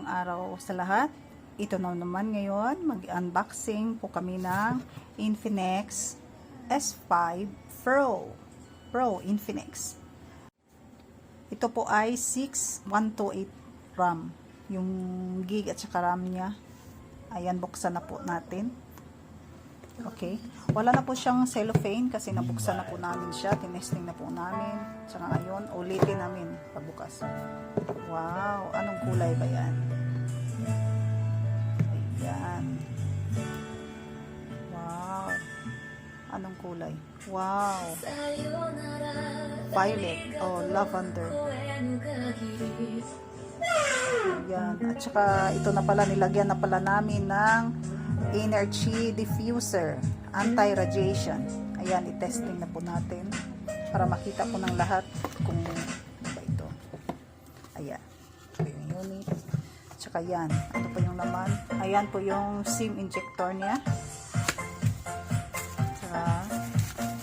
Magandang araw sa lahat. Ito na naman ngayon, mag-unboxing po kami ng Infinix S5 Pro Infinix. Ito po ay 6128 RAM. Yung gig at saka RAM niya. Ayan, buksan na po natin. Okay. Wala na po siyang cellophane kasi nabuksan na po namin siya. Tinesting na po namin. Saka ngayon, ulitin namin pagbukas. Wow! Anong kulay ba yan? Ayan. Wow! Anong kulay? Wow! Violet o lavender. Ayan. At saka ito na pala, nilagyan na pala namin ng energy diffuser, anti-radiation. Ayan, i-testing na po natin para makita po ng lahat kung ano ba ito. Ayan, ito yung unit. Tsaka yan, ano po yung laman. Ayan po yung SIM injector niya. Tsaka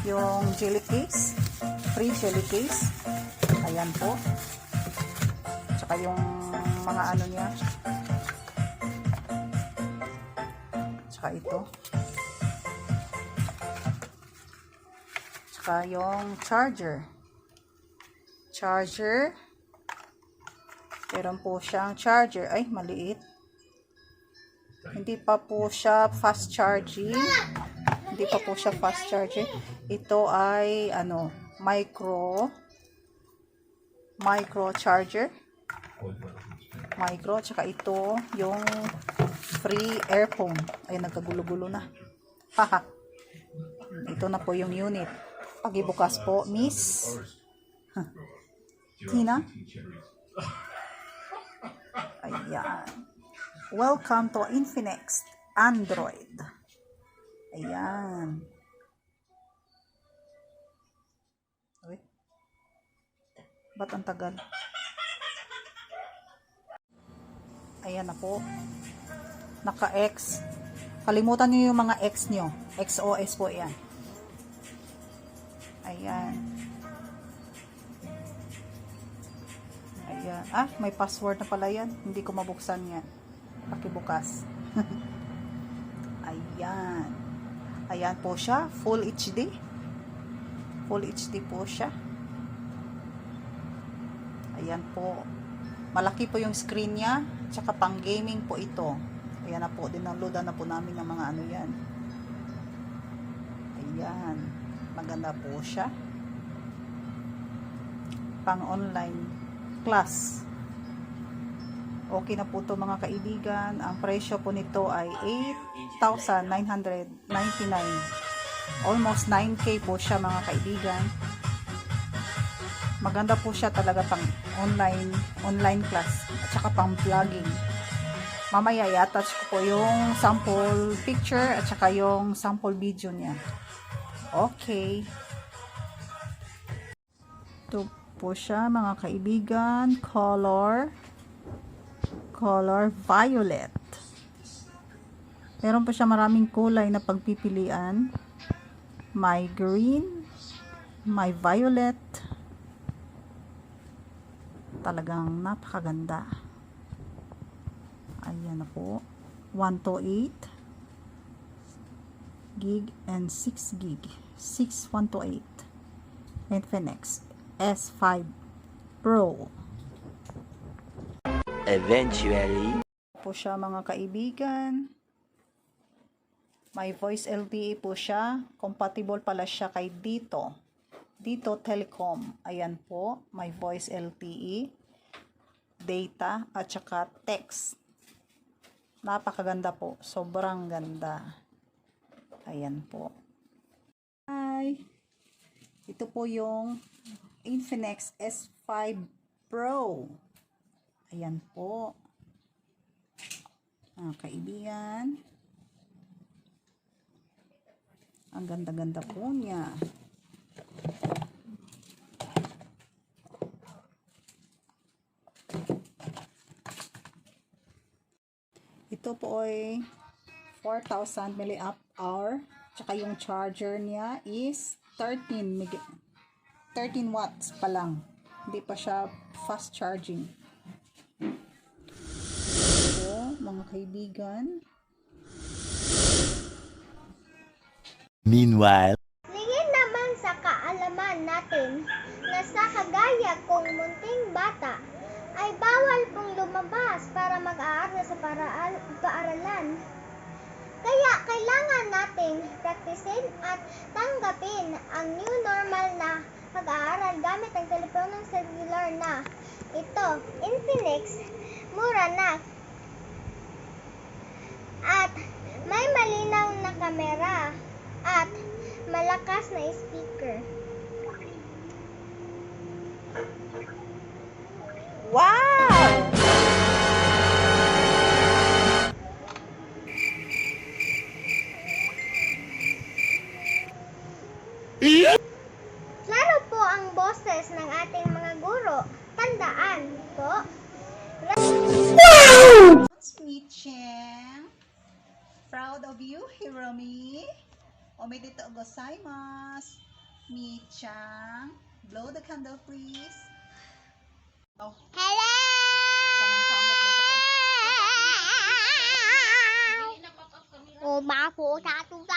yung jelly case, free jelly case. Ayan po. Tsaka yung mga ano niya. Tsaka ito. Tsaka yung charger. Meron po siyang charger. Ay, maliit. Hindi pa po siya fast charging. Ito ay ano, micro charger. Tsaka ito yung free earphone. Ay, nagkagulo-gulo na. Haha. Ito na po yung unit. Pagibukas po, Miss Tina. Ayan. Welcome to Infinix Android. Ayan. Uy. Ba't ang tagal? Ayan na po. Naka-X. Kalimutan nyo yung mga X nyo. XOS po yan. Ayan. Ayan. Ah, may password na pala yan. Hindi ko mabuksan yan. Pakibukas. Ayan. Ayan po siya. Full HD. Full HD po siya. Ayan po. Malaki po yung screen niya. Tsaka pang gaming po ito. Ayan na po. Dinaloadan na po namin ng mga ano yan. Ayan. Maganda po siya. Pang online class. Okay na po ito mga kaibigan. Ang presyo po nito ay 8,999. Almost 9K po siya mga kaibigan. Maganda po siya talaga pang online class at saka pang vlogging. Mamaya i-attach ko po yung sample picture at saka yung sample video niya. Okay. Ito po siya mga kaibigan. Color violet. Meron po siya maraming kulay na pagpipilian. May green, may violet. Talagang napakaganda. Ayan na po. 128 gig and 6 gig. 6128 Infinix S5 Pro. Eventually. Po siya mga kaibigan. May voice LTE po siya. Compatible pala siya kay Dito Telecom. Ayan po, may voice LTE, data, at saka text. Napakaganda po. Sobrang ganda. Ayan po. Hi! Ito po yung Infinix S5 Pro. Ayan po. Mga kaibigan. Ang ganda-ganda po niya. Ito po ay 4,000 mAh. Tsaka yung charger niya is 13 watts pa lang. Hindi pa siya fast charging. mga kaibigan. Meanwhile, Lingid naman sa kaalaman natin na sa kagaya kong munting bata ay bawal pong lumabas para mag-aaral sa paaralan. Kaya kailangan nating praktisin at tanggapin ang new normal na pag-aaral gamit ang teleponong cellular na ito, Infinix, mura na at may malinaw na kamera at malakas na speaker. Wow! Klaro po ang boses ng ating mga guro. Tandaan po. Micheng, proud of you, Hiromi. Omedetou gozaimasu. Michang, blow the candle please. Oh, Hello! Oh, mga po, tatong